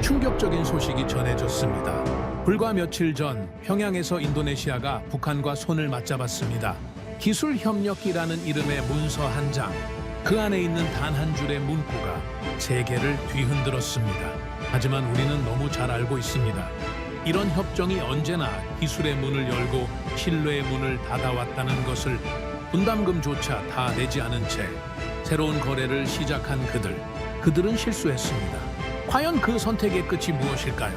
충격적인 소식이 전해졌습니다. 불과 며칠 전 평양에서 인도네시아가 북한과 손을 맞잡았습니다. 기술협력이라는 이름의 문서 한 장, 그 안에 있는 단 한 줄의 문구가 세계를 뒤흔들었습니다. 하지만 우리는 너무 잘 알고 있습니다. 이런 협정이 언제나 기술의 문을 열고 신뢰의 문을 닫아왔다는 것을 분담금조차 다 내지 않은 채 새로운 거래를 시작한 그들은 실수했습니다. 과연 그 선택의 끝이 무엇일까요?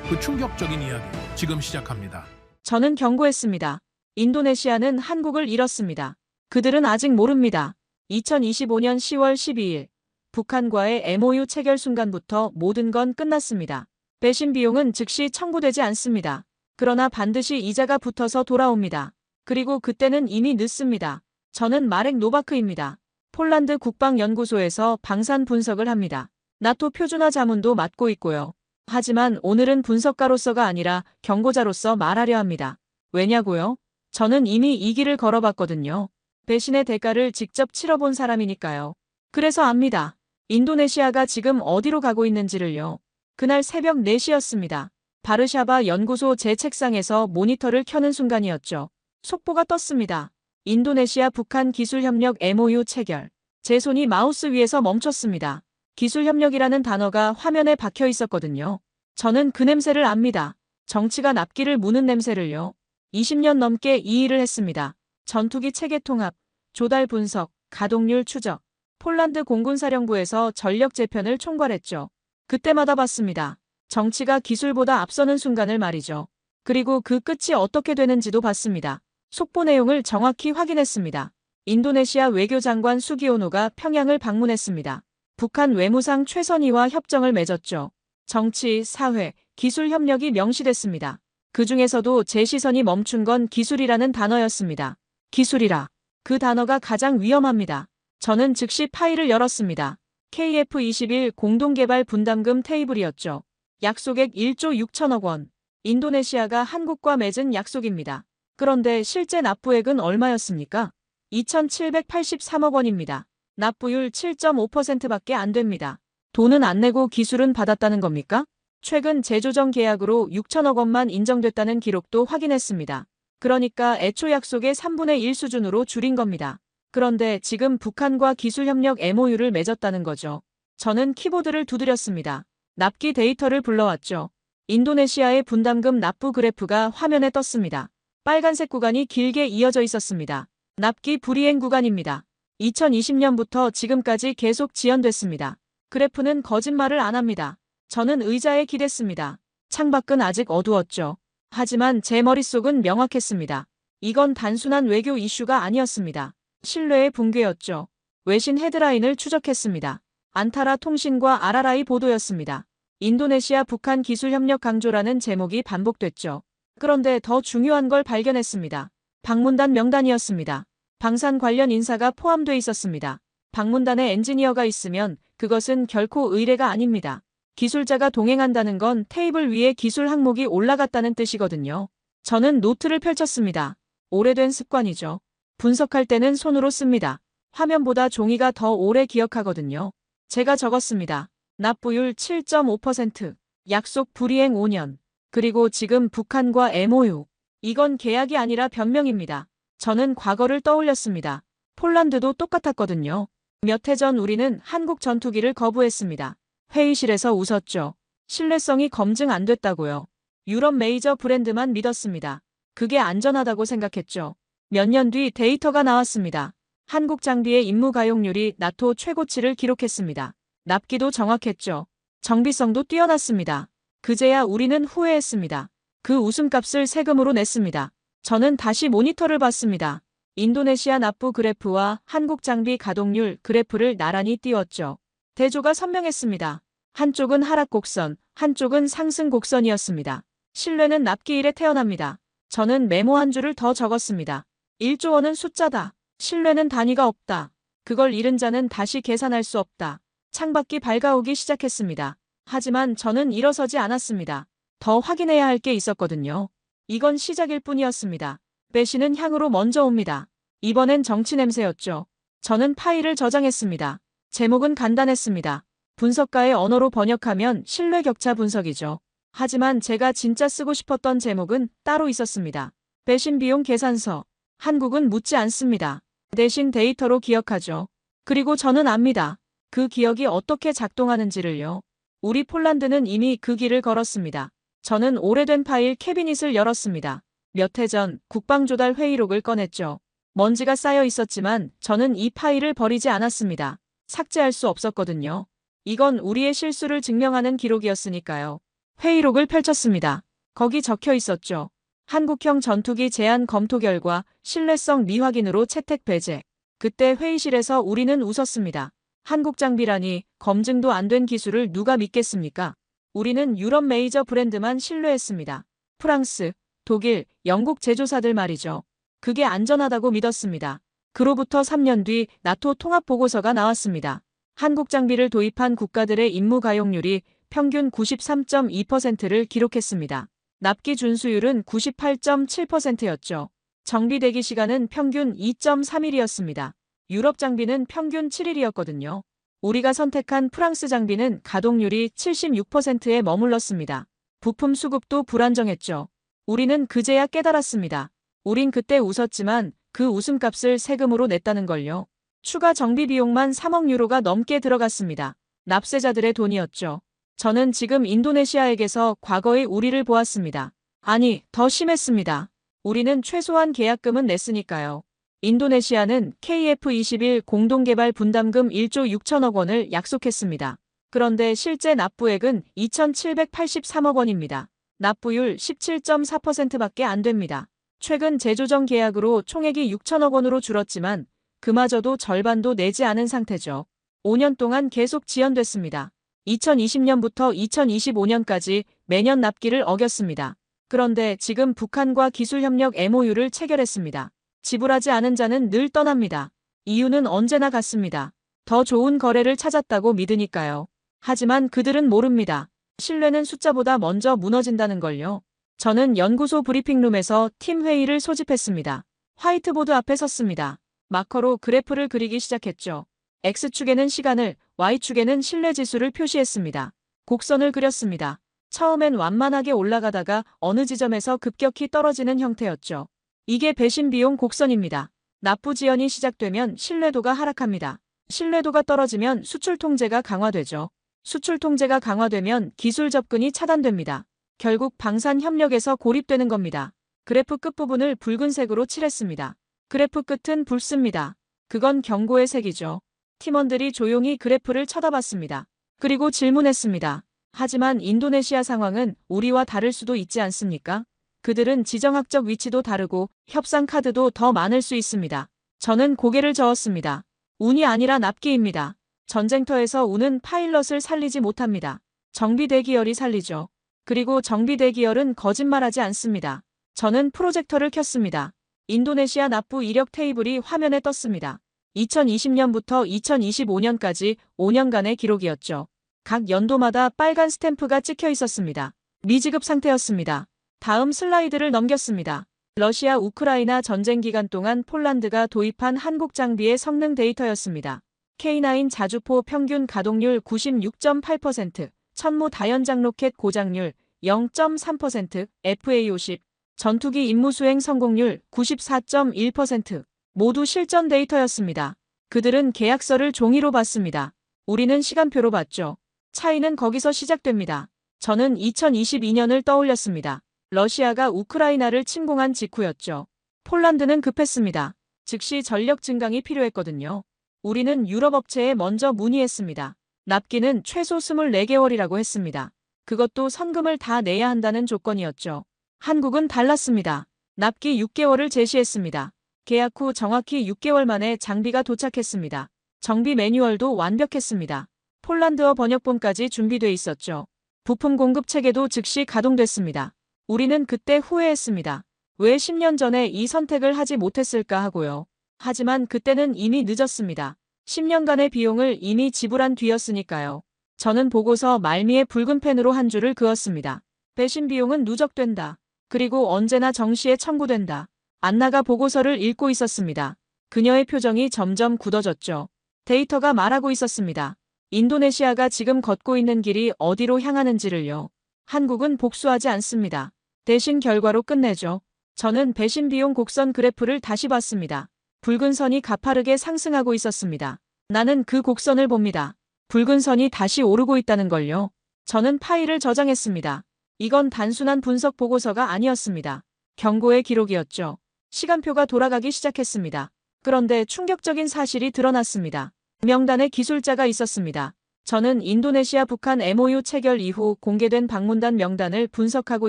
그 충격적인 이야기 지금 시작합니다. 저는 경고했습니다. 인도네시아는 한국을 잃었습니다. 그들은 아직 모릅니다. 2025년 10월 12일 북한과의 MOU 체결 순간부터 모든 건 끝났습니다. 배신 비용은 즉시 청구되지 않습니다. 그러나 반드시 이자가 붙어서 돌아옵니다. 그리고 그때는 이미 늦습니다. 저는 마렉 노바크입니다. 폴란드 국방연구소에서 방산 분석을 합니다. 나토 표준화 자문도 맡고 있고요. 하지만 오늘은 분석가로서가 아니라 경고자로서 말하려 합니다. 왜냐고요? 저는 이미 이 길을 걸어봤거든요. 배신의 대가를 직접 치러본 사람이니까요. 그래서 압니다. 인도네시아가 지금 어디로 가고 있는지를요. 그날 새벽 4시였습니다. 바르샤바 연구소 제 책상에서 모니터를 켜는 순간이었죠. 속보가 떴습니다. 인도네시아 북한 기술협력 MOU 체결. 제 손이 마우스 위에서 멈췄습니다. 기술협력이라는 단어가 화면에 박혀 있었거든요. 저는 그 냄새를 압니다. 정치가 납기를 무는 냄새를요. 20년 넘게 이 일을 했습니다. 전투기 체계 통합, 조달 분석, 가동률 추적. 폴란드 공군사령부에서 전력 재편을 총괄했죠. 그때마다 봤습니다. 정치가 기술보다 앞서는 순간을 말이죠. 그리고 그 끝이 어떻게 되는지도 봤습니다. 속보 내용을 정확히 확인했습니다. 인도네시아 외교장관 수기오노가 평양을 방문했습니다. 북한 외무상 최선희와 협정을 맺었죠. 정치, 사회, 기술 협력이 명시됐습니다. 그 중에서도 제 시선이 멈춘 건 기술이라는 단어였습니다. 기술이라. 그 단어가 가장 위험합니다. 저는 즉시 파일을 열었습니다. KF21 공동개발 분담금 테이블이었죠. 약속액 1조 6천억 원. 인도네시아가 한국과 맺은 약속입니다. 그런데 실제 납부액은 얼마였습니까? 2,783억 원입니다. 납부율 7.5%밖에 안 됩니다. 돈은 안 내고 기술은 받았다는 겁니까? 최근 재조정 계약으로 6천억 원만 인정됐다는 기록도 확인했습니다. 그러니까 애초 약속의 3분의 1 수준으로 줄인 겁니다. 그런데 지금 북한과 기술협력 MOU를 맺었다는 거죠. 저는 키보드를 두드렸습니다. 납기 데이터를 불러왔죠. 인도네시아의 분담금 납부 그래프가 화면에 떴습니다. 빨간색 구간이 길게 이어져 있었습니다. 납기 불이행 구간입니다. 2020년부터 지금까지 계속 지연됐습니다. 그래프는 거짓말을 안 합니다. 저는 의자에 기댔습니다. 창밖은 아직 어두웠죠. 하지만 제 머릿속은 명확했습니다. 이건 단순한 외교 이슈가 아니었습니다. 신뢰의 붕괴였죠. 외신 헤드라인을 추적했습니다. 안타라 통신과 아라라이 보도였습니다. 인도네시아 북한 기술협력 강조라는 제목이 반복됐죠. 그런데 더 중요한 걸 발견했습니다. 방문단 명단이었습니다. 방산 관련 인사가 포함돼 있었습니다. 방문단에 엔지니어가 있으면 그것은 결코 의뢰가 아닙니다. 기술자가 동행한다는 건 테이블 위에 기술 항목이 올라갔다는 뜻이거든요. 저는 노트를 펼쳤습니다. 오래된 습관이죠. 분석할 때는 손으로 씁니다. 화면보다 종이가 더 오래 기억하거든요. 제가 적었습니다. 납부율 7.5%, 약속 불이행 5년, 그리고 지금 북한과 MOU. 이건 계약이 아니라 변명입니다. 저는 과거를 떠올렸습니다. 폴란드도 똑같았거든요. 몇 해 전 우리는 한국 전투기를 거부했습니다. 회의실에서 웃었죠. 신뢰성이 검증 안 됐다고요. 유럽 메이저 브랜드만 믿었습니다. 그게 안전하다고 생각했죠. 몇 년 뒤 데이터가 나왔습니다. 한국 장비의 임무 가용률이 나토 최고치를 기록했습니다. 납기도 정확했죠. 정비성도 뛰어났습니다. 그제야 우리는 후회했습니다. 그 웃음값을 세금으로 냈습니다. 저는 다시 모니터를 봤습니다. 인도네시아 납부 그래프와 한국 장비 가동률 그래프를 나란히 띄웠죠. 대조가 선명했습니다. 한쪽은 하락 곡선, 한쪽은 상승 곡선이었습니다. 신뢰는 납기일에 태어납니다. 저는 메모 한 줄을 더 적었습니다. 1조 원은 숫자다. 신뢰는 단위가 없다. 그걸 잃은 자는 다시 계산할 수 없다. 창밖이 밝아오기 시작했습니다. 하지만 저는 일어서지 않았습니다. 더 확인해야 할 게 있었거든요. 이건 시작일 뿐이었습니다. 배신은 향으로 먼저 옵니다. 이번엔 정치 냄새였죠. 저는 파일을 저장했습니다. 제목은 간단했습니다. 분석가의 언어로 번역하면 신뢰 격차 분석이죠. 하지만 제가 진짜 쓰고 싶었던 제목은 따로 있었습니다. 배신 비용 계산서. 한국은 묻지 않습니다. 대신 데이터로 기억하죠. 그리고 저는 압니다. 그 기억이 어떻게 작동하는지를요. 우리 폴란드는 이미 그 길을 걸었습니다. 저는 오래된 파일 캐비닛을 열었습니다. 몇 해 전 국방조달 회의록을 꺼냈죠. 먼지가 쌓여 있었지만 저는 이 파일을 버리지 않았습니다. 삭제할 수 없었거든요. 이건 우리의 실수를 증명하는 기록이었으니까요. 회의록을 펼쳤습니다. 거기 적혀 있었죠. 한국형 전투기 제안 검토 결과 신뢰성 미확인으로 채택 배제. 그때 회의실에서 우리는 웃었습니다. 한국 장비라니 검증도 안 된 기술을 누가 믿겠습니까? 우리는 유럽 메이저 브랜드만 신뢰했습니다. 프랑스, 독일, 영국 제조사들 말이죠. 그게 안전하다고 믿었습니다. 그로부터 3년 뒤 나토 통합 보고서가 나왔습니다. 한국 장비를 도입한 국가들의 임무 가용률이 평균 93.2%를 기록했습니다. 납기 준수율은 98.7%였죠. 정비 대기 시간은 평균 2.3일이었습니다. 유럽 장비는 평균 7일이었거든요. 우리가 선택한 프랑스 장비는 가동률이 76%에 머물렀습니다. 부품 수급도 불안정했죠. 우리는 그제야 깨달았습니다. 우린 그때 웃었지만 그 웃음값을 세금으로 냈다는 걸요. 추가 정비 비용만 3억 유로가 넘게 들어갔습니다. 납세자들의 돈이었죠. 저는 지금 인도네시아에게서 과거의 우리를 보았습니다. 아니, 더 심했습니다. 우리는 최소한 계약금은 냈으니까요. 인도네시아는 KF-21 공동개발 분담금 1조 6천억 원을 약속했습니다. 그런데 실제 납부액은 2,783억 원입니다. 납부율 17.4%밖에 안 됩니다. 최근 재조정 계약으로 총액이 6천억 원으로 줄었지만 그마저도 절반도 내지 않은 상태죠. 5년 동안 계속 지연됐습니다. 2020년부터 2025년까지 매년 납기를 어겼습니다. 그런데 지금 북한과 기술협력 MOU를 체결했습니다. 지불하지 않은 자는 늘 떠납니다. 이유는 언제나 같습니다. 더 좋은 거래를 찾았다고 믿으니까요. 하지만 그들은 모릅니다. 신뢰는 숫자보다 먼저 무너진다는 걸요. 저는 연구소 브리핑룸에서 팀 회의를 소집했습니다. 화이트보드 앞에 섰습니다. 마커로 그래프를 그리기 시작했죠. X축에는 시간을, Y축에는 신뢰지수를 표시했습니다. 곡선을 그렸습니다. 처음엔 완만하게 올라가다가 어느 지점에서 급격히 떨어지는 형태였죠. 이게 배신 비용 곡선입니다. 납부 지연이 시작되면 신뢰도가 하락합니다. 신뢰도가 떨어지면 수출 통제가 강화되죠. 수출 통제가 강화되면 기술 접근이 차단됩니다. 결국 방산 협력에서 고립되는 겁니다. 그래프 끝부분을 붉은색으로 칠했습니다. 그래프 끝은 붉습니다. 그건 경고의 색이죠. 팀원들이 조용히 그래프를 쳐다봤습니다. 그리고 질문했습니다. 하지만 인도네시아 상황은 우리와 다를 수도 있지 않습니까? 그들은 지정학적 위치도 다르고 협상 카드도 더 많을 수 있습니다. 저는 고개를 저었습니다. 운이 아니라 납기입니다. 전쟁터에서 운은 파일럿을 살리지 못합니다. 정비 대기열이 살리죠. 그리고 정비 대기열은 거짓말하지 않습니다. 저는 프로젝터를 켰습니다. 인도네시아 납부 이력 테이블이 화면에 떴습니다. 2020년부터 2025년까지 5년간의 기록이었죠. 각 연도마다 빨간 스탬프가 찍혀 있었습니다. 미지급 상태였습니다. 다음 슬라이드를 넘겼습니다. 러시아 우크라이나 전쟁 기간 동안 폴란드가 도입한 한국 장비의 성능 데이터였습니다. K9 자주포 평균 가동률 96.8%, 천무 다연장 로켓 고장률 0.3%, FA50, 전투기 임무 수행 성공률 94.1%, 모두 실전 데이터였습니다. 그들은 계약서를 종이로 봤습니다. 우리는 시간표로 봤죠. 차이는 거기서 시작됩니다. 저는 2022년을 떠올렸습니다. 러시아가 우크라이나를 침공한 직후였죠. 폴란드는 급했습니다. 즉시 전력 증강이 필요했거든요. 우리는 유럽 업체에 먼저 문의했습니다. 납기는 최소 24개월이라고 했습니다. 그것도 선금을 다 내야 한다는 조건이었죠. 한국은 달랐습니다. 납기 6개월을 제시했습니다. 계약 후 정확히 6개월 만에 장비가 도착했습니다. 정비 매뉴얼도 완벽했습니다. 폴란드어 번역본까지 준비돼 있었죠. 부품 공급 체계도 즉시 가동됐습니다. 우리는 그때 후회했습니다. 왜 10년 전에 이 선택을 하지 못했을까 하고요. 하지만 그때는 이미 늦었습니다. 10년간의 비용을 이미 지불한 뒤였으니까요. 저는 보고서 말미에 붉은 펜으로 한 줄을 그었습니다. 배신 비용은 누적된다. 그리고 언제나 정시에 청구된다. 안나가 보고서를 읽고 있었습니다. 그녀의 표정이 점점 굳어졌죠. 데이터가 말하고 있었습니다. 인도네시아가 지금 걷고 있는 길이 어디로 향하는지를요. 한국은 복수하지 않습니다. 대신 결과로 끝내죠. 저는 배신 비용 곡선 그래프를 다시 봤습니다. 붉은 선이 가파르게 상승하고 있었습니다. 나는 그 곡선을 봅니다. 붉은 선이 다시 오르고 있다는 걸요. 저는 파일을 저장했습니다. 이건 단순한 분석 보고서가 아니었습니다. 경고의 기록이었죠. 시간표가 돌아가기 시작했습니다. 그런데 충격적인 사실이 드러났습니다. 명단에 기술자가 있었습니다. 저는 인도네시아 북한 MOU 체결 이후 공개된 방문단 명단을 분석하고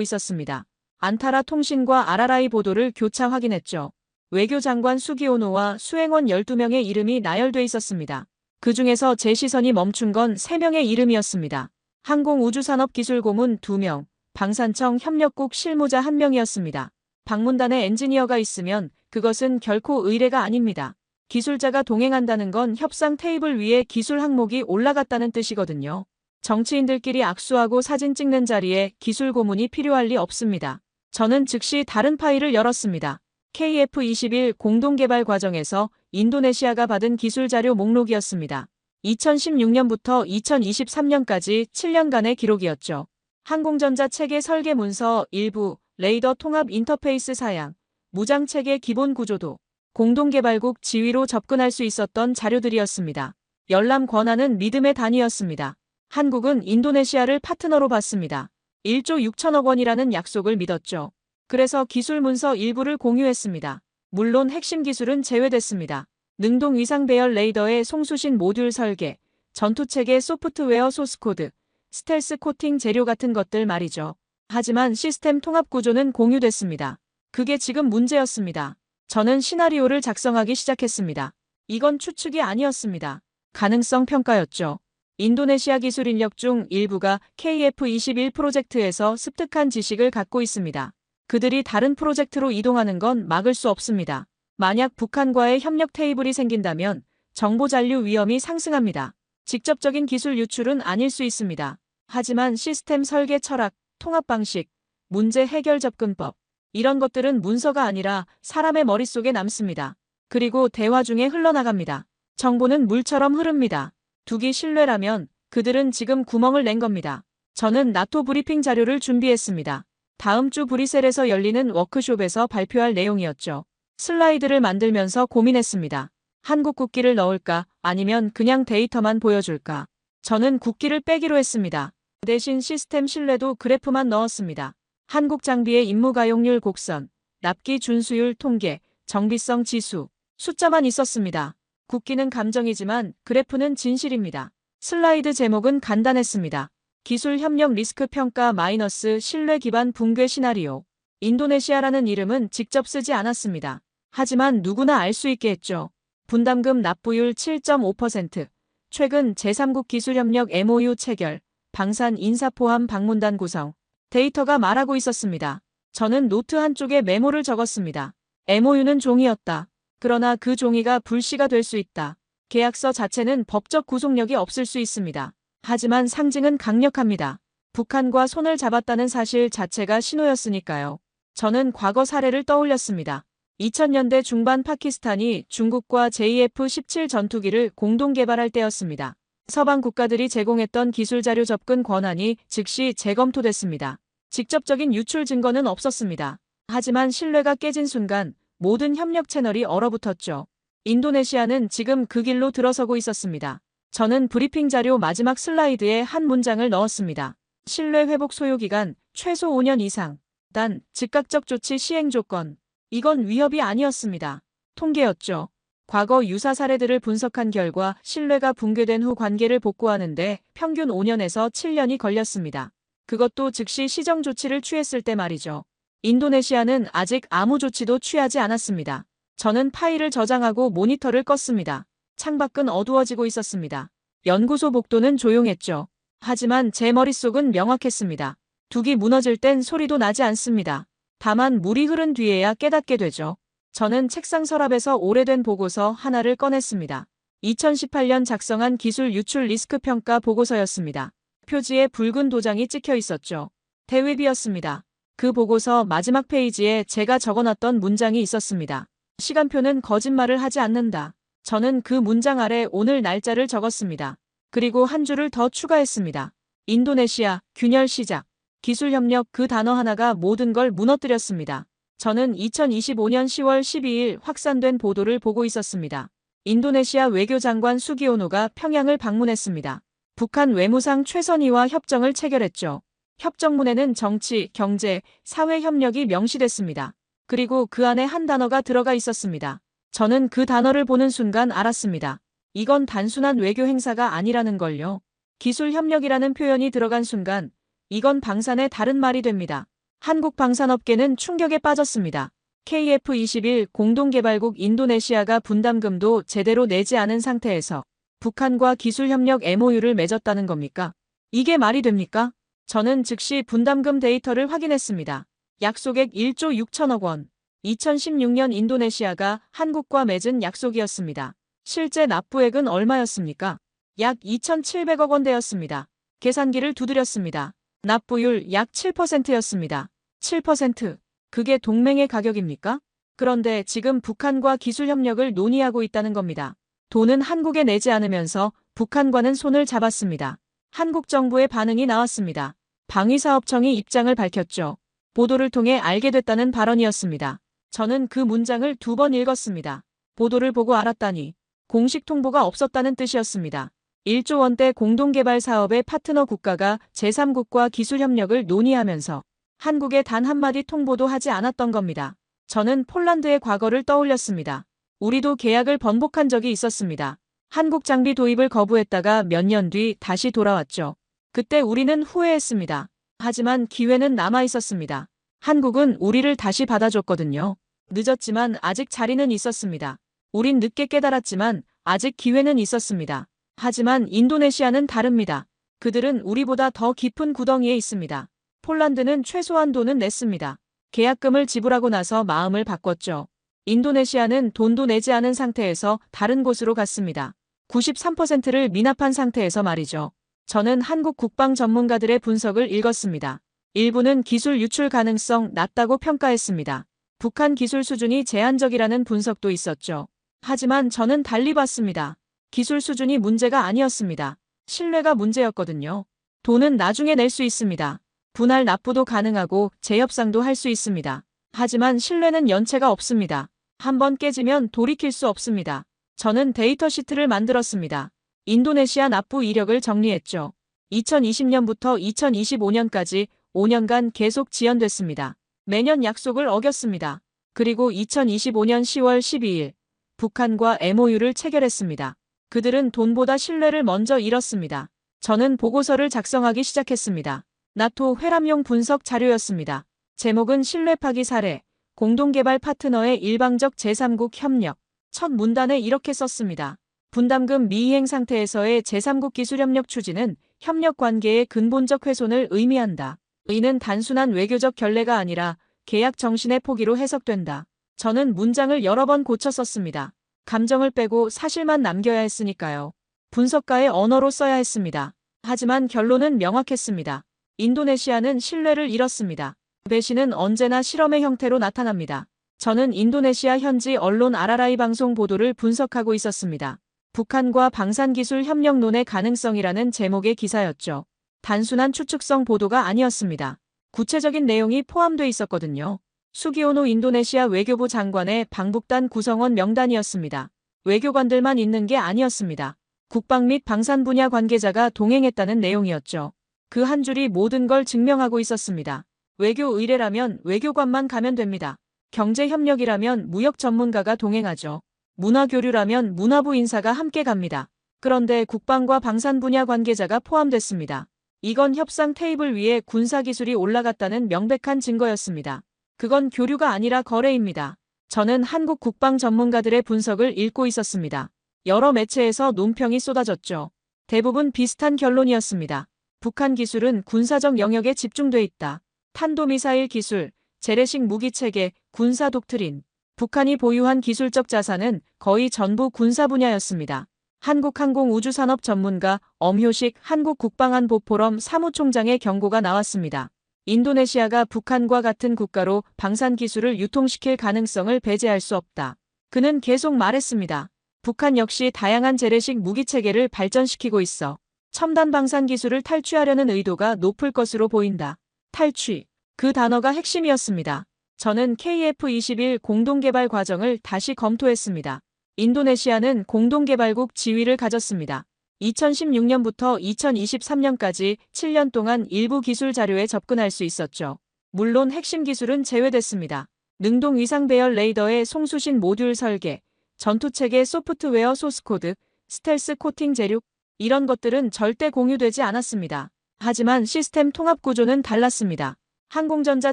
있었습니다. 안타라 통신과 아라라이 보도를 교차 확인했죠. 외교장관 수기오노와 수행원 12명의 이름이 나열돼 있었습니다. 그 중에서 제 시선이 멈춘 건 3명의 이름이었습니다. 항공우주산업기술고문 2명, 방산청 협력국 실무자 1명이었습니다. 방문단에 엔지니어가 있으면 그것은 결코 의뢰가 아닙니다. 기술자가 동행한다는 건 협상 테이블 위에 기술 항목이 올라갔다는 뜻이거든요. 정치인들끼리 악수하고 사진 찍는 자리에 기술 고문이 필요할 리 없습니다. 저는 즉시 다른 파일을 열었습니다. KF21 공동개발 과정에서 인도네시아가 받은 기술 자료 목록이었습니다. 2016년부터 2023년까지 7년간의 기록이었죠. 항공전자 체계 설계 문서 일부, 레이더 통합 인터페이스 사양, 무장 체계 기본 구조도, 공동개발국 지위로 접근할 수 있었던 자료들이었습니다. 열람 권한은 믿음의 단위였습니다. 한국은 인도네시아를 파트너로 봤습니다. 1조 6천억 원이라는 약속을 믿었죠. 그래서 기술 문서 일부를 공유했습니다. 물론 핵심 기술은 제외됐습니다. 능동 위상 배열 레이더의 송수신 모듈 설계, 전투체계 소프트웨어 소스코드, 스텔스 코팅 재료 같은 것들 말이죠. 하지만 시스템 통합 구조는 공유됐습니다. 그게 지금 문제였습니다. 저는 시나리오를 작성하기 시작했습니다. 이건 추측이 아니었습니다. 가능성 평가였죠. 인도네시아 기술 인력 중 일부가 KF21 프로젝트에서 습득한 지식을 갖고 있습니다. 그들이 다른 프로젝트로 이동하는 건 막을 수 없습니다. 만약 북한과의 협력 테이블이 생긴다면 정보 잔류 위험이 상승합니다. 직접적인 기술 유출은 아닐 수 있습니다. 하지만 시스템 설계 철학, 통합 방식, 문제 해결 접근법, 이런 것들은 문서가 아니라 사람의 머릿속에 남습니다. 그리고 대화 중에 흘러나갑니다. 정보는 물처럼 흐릅니다. 두기 신뢰라면 그들은 지금 구멍을 낸 겁니다. 저는 나토 브리핑 자료를 준비했습니다. 다음 주 브뤼셀에서 열리는 워크숍에서 발표할 내용이었죠. 슬라이드를 만들면서 고민했습니다. 한국 국기를 넣을까 아니면 그냥 데이터만 보여줄까. 저는 국기를 빼기로 했습니다. 대신 시스템 신뢰도 그래프만 넣었습니다. 한국 장비의 임무 가용률 곡선, 납기 준수율 통계, 정비성 지수, 숫자만 있었습니다. 국기는 감정이지만 그래프는 진실입니다. 슬라이드 제목은 간단했습니다. 기술 협력 리스크 평가 마이너스 신뢰 기반 붕괴 시나리오. 인도네시아라는 이름은 직접 쓰지 않았습니다. 하지만 누구나 알 수 있게 했죠. 분담금 납부율 7.5%, 최근 제3국 기술협력 MOU 체결, 방산 인사 포함 방문단 구성, 데이터가 말하고 있었습니다. 저는 노트 한쪽에 메모를 적었습니다. MOU는 종이였다. 그러나 그 종이가 불씨가 될 수 있다. 계약서 자체는 법적 구속력이 없을 수 있습니다. 하지만 상징은 강력합니다. 북한과 손을 잡았다는 사실 자체가 신호였으니까요. 저는 과거 사례를 떠올렸습니다. 2000년대 중반 파키스탄이 중국과 JF-17 전투기를 공동 개발할 때였습니다. 서방 국가들이 제공했던 기술 자료 접근 권한이 즉시 재검토됐습니다. 직접적인 유출 증거는 없었습니다. 하지만 신뢰가 깨진 순간 모든 협력 채널이 얼어붙었죠. 인도네시아는 지금 그 길로 들어서고 있었습니다. 저는 브리핑 자료 마지막 슬라이드에 한 문장을 넣었습니다. 신뢰 회복 소요기간 최소 5년 이상. 단 즉각적 조치 시행 조건. 이건 위협이 아니었습니다. 통계였죠. 과거 유사 사례들을 분석한 결과 신뢰가 붕괴된 후 관계를 복구하는데 평균 5년에서 7년이 걸렸습니다. 그것도 즉시 시정 조치를 취했을 때 말이죠. 인도네시아는 아직 아무 조치도 취하지 않았습니다. 저는 파일을 저장하고 모니터를 껐습니다. 창밖은 어두워지고 있었습니다. 연구소 복도는 조용했죠. 하지만 제 머릿속은 명확했습니다. 둑이 무너질 땐 소리도 나지 않습니다. 다만 물이 흐른 뒤에야 깨닫게 되죠. 저는 책상 서랍에서 오래된 보고서 하나를 꺼냈습니다. 2018년 작성한 기술 유출 리스크 평가 보고서였습니다. 표지에 붉은 도장이 찍혀 있었죠. 대위비였습니다. 그 보고서 마지막 페이지에 제가 적어놨던 문장이 있었습니다. 시간표는 거짓말을 하지 않는다. 저는 그 문장 아래 오늘 날짜를 적었습니다. 그리고 한 줄을 더 추가했습니다. 인도네시아, 균열 시작. 기술협력 그 단어 하나가 모든 걸 무너뜨렸습니다. 저는 2025년 10월 12일 확산된 보도를 보고 있었습니다. 인도네시아 외교장관 수기오노가 평양을 방문했습니다. 북한 외무상 최선희와 협정을 체결했죠. 협정문에는 정치, 경제, 사회 협력이 명시됐습니다. 그리고 그 안에 한 단어가 들어가 있었습니다. 저는 그 단어를 보는 순간 알았습니다. 이건 단순한 외교 행사가 아니라는 걸요. 기술협력이라는 표현이 들어간 순간 이건 방산의 다른 말이 됩니다. 한국 방산업계는 충격에 빠졌습니다. KF21 공동개발국 인도네시아가 분담금도 제대로 내지 않은 상태에서 북한과 기술협력 MOU를 맺었다는 겁니까? 이게 말이 됩니까? 저는 즉시 분담금 데이터를 확인했습니다. 약속액 1조 6천억 원. 2016년 인도네시아가 한국과 맺은 약속이었습니다. 실제 납부액은 얼마였습니까? 약 2,700억 원대였습니다. 계산기를 두드렸습니다. 납부율 약 7%였습니다. 7%. 그게 동맹의 가격입니까? 그런데 지금 북한과 기술협력을 논의하고 있다는 겁니다. 돈은 한국에 내지 않으면서 북한과는 손을 잡았습니다. 한국 정부의 반응이 나왔습니다. 방위사업청이 입장을 밝혔죠. 보도를 통해 알게 됐다는 발언이었습니다. 저는 그 문장을 2번 읽었습니다. 보도를 보고 알았다니. 공식 통보가 없었다는 뜻이었습니다. 1조 원대 공동개발 사업의 파트너 국가가 제3국과 기술협력을 논의하면서 한국에 단 한마디 통보도 하지 않았던 겁니다. 저는 폴란드의 과거를 떠올렸습니다. 우리도 계약을 번복한 적이 있었습니다. 한국 장비 도입을 거부했다가 몇 년 뒤 다시 돌아왔죠. 그때 우리는 후회했습니다. 하지만 기회는 남아 있었습니다. 한국은 우리를 다시 받아줬거든요. 늦었지만 아직 자리는 있었습니다. 우린 늦게 깨달았지만 아직 기회는 있었습니다. 하지만 인도네시아는 다릅니다. 그들은 우리보다 더 깊은 구덩이에 있습니다. 폴란드는 최소한 돈은 냈습니다. 계약금을 지불하고 나서 마음을 바꿨죠. 인도네시아는 돈도 내지 않은 상태에서 다른 곳으로 갔습니다. 93%를 미납한 상태에서 말이죠. 저는 한국 국방 전문가들의 분석을 읽었습니다. 일부는 기술 유출 가능성 낮다고 평가했습니다. 북한 기술 수준이 제한적이라는 분석도 있었죠. 하지만 저는 달리 봤습니다. 기술 수준이 문제가 아니었습니다. 신뢰가 문제였거든요. 돈은 나중에 낼 수 있습니다. 분할 납부도 가능하고 재협상도 할 수 있습니다. 하지만 신뢰는 연체가 없습니다. 한번 깨지면 돌이킬 수 없습니다. 저는 데이터 시트를 만들었습니다. 인도네시아 납부 이력을 정리했죠. 2020년부터 2025년까지 5년간 계속 지연됐습니다. 매년 약속을 어겼습니다. 그리고 2025년 10월 12일 북한과 MOU를 체결했습니다. 그들은 돈보다 신뢰를 먼저 잃었습니다. 저는 보고서를 작성하기 시작했습니다. 나토 회람용 분석 자료였습니다. 제목은 신뢰 파기 사례, 공동개발 파트너의 일방적 제3국 협력. 첫 문단에 이렇게 썼습니다. 분담금 미이행 상태에서의 제3국 기술협력 추진은 협력 관계의 근본적 훼손을 의미한다. 이는 단순한 외교적 결례가 아니라 계약 정신의 포기로 해석된다. 저는 문장을 여러 번 고쳐 썼습니다. 감정을 빼고 사실만 남겨야 했으니까요. 분석가의 언어로 써야 했습니다. 하지만 결론은 명확했습니다. 인도네시아는 신뢰를 잃었습니다. 배신은 언제나 실험의 형태로 나타납니다. 저는 인도네시아 현지 언론 아라라이 방송 보도를 분석하고 있었습니다. 북한과 방산기술 협력론의 가능성이라는 제목의 기사였죠. 단순한 추측성 보도가 아니었습니다. 구체적인 내용이 포함돼 있었거든요. 수기오노 인도네시아 외교부 장관의 방북단 구성원 명단이었습니다. 외교관들만 있는 게 아니었습니다. 국방 및 방산 분야 관계자가 동행했다는 내용이었죠. 그 한 줄이 모든 걸 증명하고 있었습니다. 외교 의뢰라면 외교관만 가면 됩니다. 경제 협력이라면 무역 전문가가 동행하죠. 문화 교류라면 문화부 인사가 함께 갑니다. 그런데 국방과 방산 분야 관계자가 포함됐습니다. 이건 협상 테이블 위에 군사기술이 올라갔다는 명백한 증거였습니다. 그건 교류가 아니라 거래입니다. 저는 한국 국방 전문가들의 분석을 읽고 있었습니다. 여러 매체에서 논평이 쏟아졌죠. 대부분 비슷한 결론이었습니다. 북한 기술은 군사적 영역에 집중돼 있다. 탄도미사일 기술, 재래식 무기체계, 군사 독트린. 북한이 보유한 기술적 자산은 거의 전부 군사 분야였습니다. 한국항공우주산업 전문가 엄효식 한국국방안보포럼 사무총장의 경고가 나왔습니다. 인도네시아가 북한과 같은 국가로 방산기술을 유통시킬 가능성을 배제할 수 없다. 그는 계속 말했습니다. 북한 역시 다양한 재래식 무기체계를 발전시키고 있어. 첨단 방산 기술을 탈취하려는 의도가 높을 것으로 보인다. 탈취. 그 단어가 핵심이었습니다. 저는 KF-21 공동개발 과정을 다시 검토했습니다. 인도네시아는 공동개발국 지위를 가졌습니다. 2016년부터 2023년까지 7년 동안 일부 기술 자료에 접근할 수 있었죠. 물론 핵심 기술은 제외됐습니다. 능동 위상 배열 레이더의 송수신 모듈 설계, 전투체계 소프트웨어 소스코드, 스텔스 코팅 재료, 이런 것들은 절대 공유되지 않았습니다. 하지만 시스템 통합 구조는 달랐습니다. 항공전자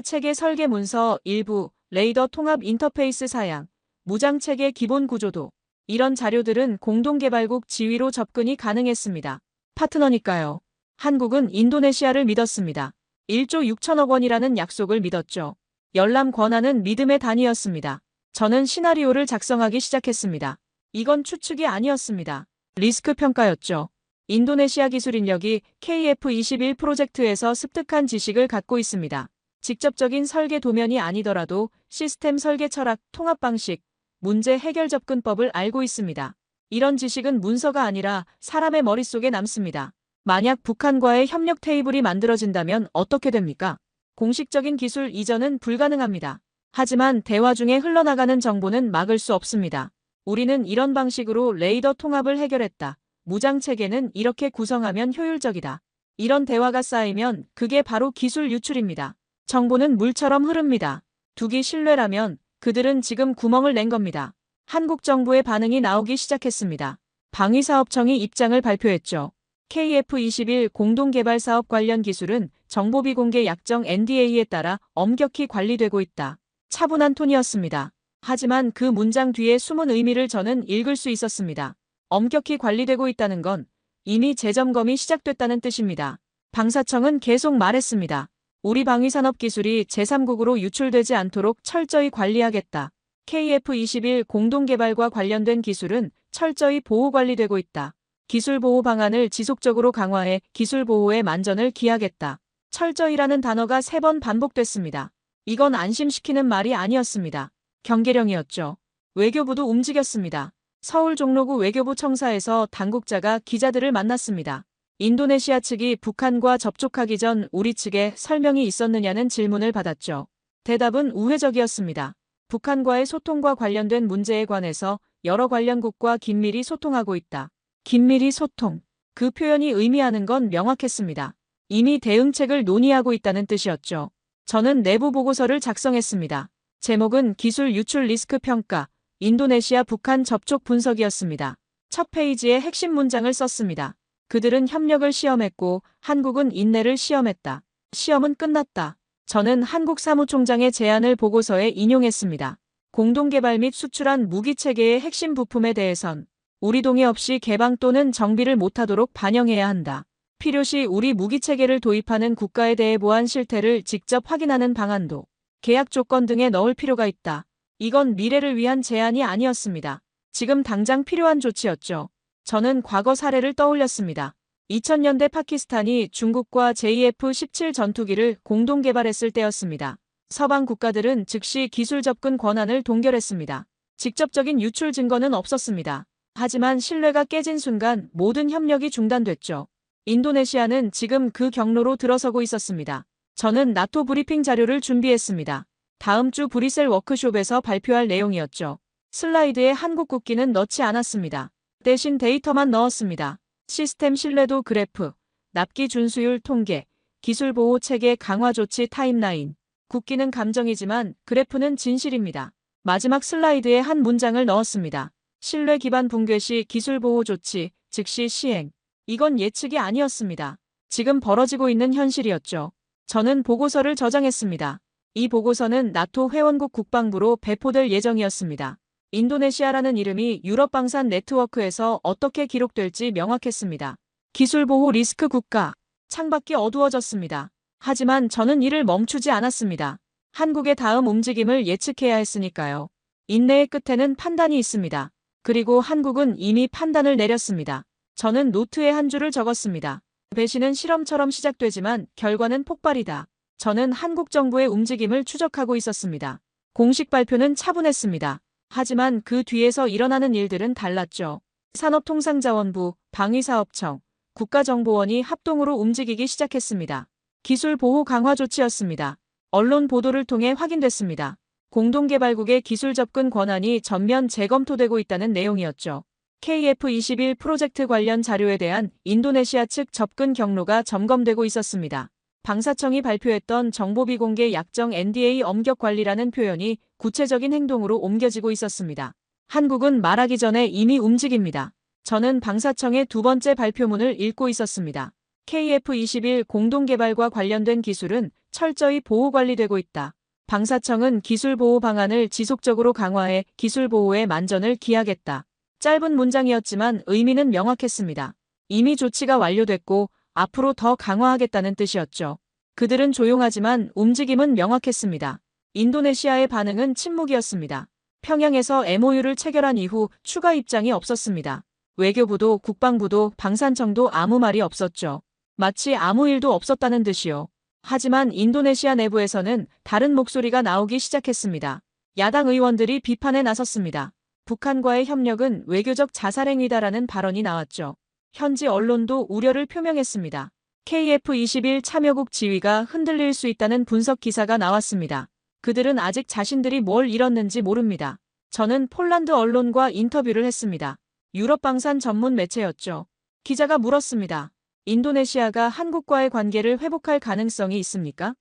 체계 설계 문서 일부, 레이더 통합 인터페이스 사양, 무장체계 기본 구조도, 이런 자료들은 공동개발국 지위로 접근이 가능했습니다. 파트너니까요. 한국은 인도네시아를 믿었습니다. 1조 6천억 원이라는 약속을 믿었죠. 열람 권한은 믿음의 단위였습니다. 저는 시나리오를 작성하기 시작했습니다. 이건 추측이 아니었습니다. 리스크 평가였죠. 인도네시아 기술 인력이 KF-21 프로젝트에서 습득한 지식을 갖고 있습니다. 직접적인 설계 도면이 아니더라도 시스템 설계 철학, 통합 방식, 문제 해결 접근법을 알고 있습니다. 이런 지식은 문서가 아니라 사람의 머릿속에 남습니다. 만약 북한과의 협력 테이블이 만들어진다면 어떻게 됩니까? 공식적인 기술 이전은 불가능합니다. 하지만 대화 중에 흘러나가는 정보는 막을 수 없습니다. 우리는 이런 방식으로 레이더 통합을 해결했다. 무장체계는 이렇게 구성하면 효율적이다. 이런 대화가 쌓이면 그게 바로 기술 유출입니다. 정보는 물처럼 흐릅니다. 두기 신뢰라면 그들은 지금 구멍을 낸 겁니다. 한국 정부의 반응이 나오기 시작했습니다. 방위사업청이 입장을 발표했죠. KF-21 공동개발사업 관련 기술은 정보비공개 약정 NDA에 따라 엄격히 관리되고 있다. 차분한 톤이었습니다. 하지만 그 문장 뒤에 숨은 의미를 저는 읽을 수 있었습니다. 엄격히 관리되고 있다는 건 이미 재점검이 시작됐다는 뜻입니다. 방사청은 계속 말했습니다. 우리 방위산업 기술이 제3국으로 유출되지 않도록 철저히 관리하겠다. KF-21 공동개발과 관련된 기술은 철저히 보호관리되고 있다. 기술보호 방안을 지속적으로 강화해 기술보호에 만전을 기하겠다. 철저히라는 단어가 3번 반복됐습니다. 이건 안심시키는 말이 아니었습니다. 경계령이었죠. 외교부도 움직였습니다. 서울 종로구 외교부 청사에서 당국자가 기자들을 만났습니다. 인도네시아 측이 북한과 접촉하기 전 우리 측에 설명이 있었느냐는 질문을 받았죠. 대답은 우회적이었습니다. 북한과의 소통과 관련된 문제에 관해서 여러 관련국과 긴밀히 소통하고 있다. 긴밀히 소통. 그 표현이 의미하는 건 명확했습니다. 이미 대응책을 논의하고 있다는 뜻이었죠. 저는 내부 보고서를 작성했습니다. 제목은 기술 유출 리스크 평가, 인도네시아 북한 접촉 분석이었습니다. 첫 페이지에 핵심 문장을 썼습니다. 그들은 협력을 시험했고 한국은 인내를 시험했다. 시험은 끝났다. 저는 한국 사무총장의 제안을 보고서에 인용했습니다. 공동개발 및 수출한 무기체계의 핵심 부품에 대해선 우리 동의 없이 개방 또는 정비를 못하도록 반영해야 한다. 필요시 우리 무기체계를 도입하는 국가에 대해 보안 실태를 직접 확인하는 방안도 계약 조건 등에 넣을 필요가 있다. 이건 미래를 위한 제안이 아니었습니다. 지금 당장 필요한 조치였죠. 저는 과거 사례를 떠올렸습니다. 2000년대 파키스탄이 중국과 JF-17 전투기를 공동 개발했을 때였습니다. 서방 국가들은 즉시 기술 접근 권한을 동결했습니다. 직접적인 유출 증거는 없었습니다. 하지만 신뢰가 깨진 순간 모든 협력이 중단됐죠. 인도네시아는 지금 그 경로로 들어서고 있었습니다. 저는 나토 브리핑 자료를 준비했습니다. 다음 주 브뤼셀 워크숍에서 발표할 내용이었죠. 슬라이드에 한국 국기는 넣지 않았습니다. 대신 데이터만 넣었습니다. 시스템 신뢰도 그래프, 납기 준수율 통계, 기술 보호 체계 강화 조치 타임라인. 국기는 감정이지만 그래프는 진실입니다. 마지막 슬라이드에 한 문장을 넣었습니다. 신뢰 기반 붕괴 시 기술 보호 조치, 즉시 시행. 이건 예측이 아니었습니다. 지금 벌어지고 있는 현실이었죠. 저는 보고서를 저장했습니다. 이 보고서는 나토 회원국 국방부로 배포될 예정이었습니다. 인도네시아라는 이름이 유럽 방산 네트워크에서 어떻게 기록될지 명확했습니다. 기술보호 리스크 국가. 창밖이 어두워졌습니다. 하지만 저는 이를 멈추지 않았습니다. 한국의 다음 움직임을 예측해야 했으니까요. 인내의 끝에는 판단이 있습니다. 그리고 한국은 이미 판단을 내렸습니다. 저는 노트에 한 줄을 적었습니다. 배신은 실험처럼 시작되지만 결과는 폭발이다. 저는 한국 정부의 움직임을 추적하고 있었습니다. 공식 발표는 차분했습니다. 하지만 그 뒤에서 일어나는 일들은 달랐죠. 산업통상자원부, 방위사업청, 국가정보원이 합동으로 움직이기 시작했습니다. 기술 보호 강화 조치였습니다. 언론 보도를 통해 확인됐습니다. 공동개발국의 기술 접근 권한이 전면 재검토되고 있다는 내용이었죠. KF-21 프로젝트 관련 자료에 대한 인도네시아 측 접근 경로가 점검되고 있었습니다. 방사청이 발표했던 정보비공개 약정 NDA 엄격 관리라는 표현이 구체적인 행동으로 옮겨지고 있었습니다. 한국은 말하기 전에 이미 움직입니다. 저는 방사청의 두 번째 발표문을 읽고 있었습니다. KF-21 공동개발과 관련된 기술은 철저히 보호관리되고 있다. 방사청은 기술보호 방안을 지속적으로 강화해 기술보호에 만전을 기하겠다. 짧은 문장이었지만 의미는 명확했습니다. 이미 조치가 완료됐고 앞으로 더 강화하겠다는 뜻이었죠. 그들은 조용하지만 움직임은 명확했습니다. 인도네시아의 반응은 침묵이었습니다. 평양에서 MOU를 체결한 이후 추가 입장이 없었습니다. 외교부도 국방부도 방산청도 아무 말이 없었죠. 마치 아무 일도 없었다는 듯이요. 하지만 인도네시아 내부에서는 다른 목소리가 나오기 시작했습니다. 야당 의원들이 비판에 나섰습니다. 북한과의 협력은 외교적 자살행위다라는 발언이 나왔죠. 현지 언론도 우려를 표명했습니다. KF-21 참여국 지위가 흔들릴 수 있다는 분석 기사가 나왔습니다. 그들은 아직 자신들이 뭘 잃었는지 모릅니다. 저는 폴란드 언론과 인터뷰를 했습니다. 유럽 방산 전문 매체였죠. 기자가 물었습니다. 인도네시아가 한국과의 관계를 회복할 가능성이 있습니까?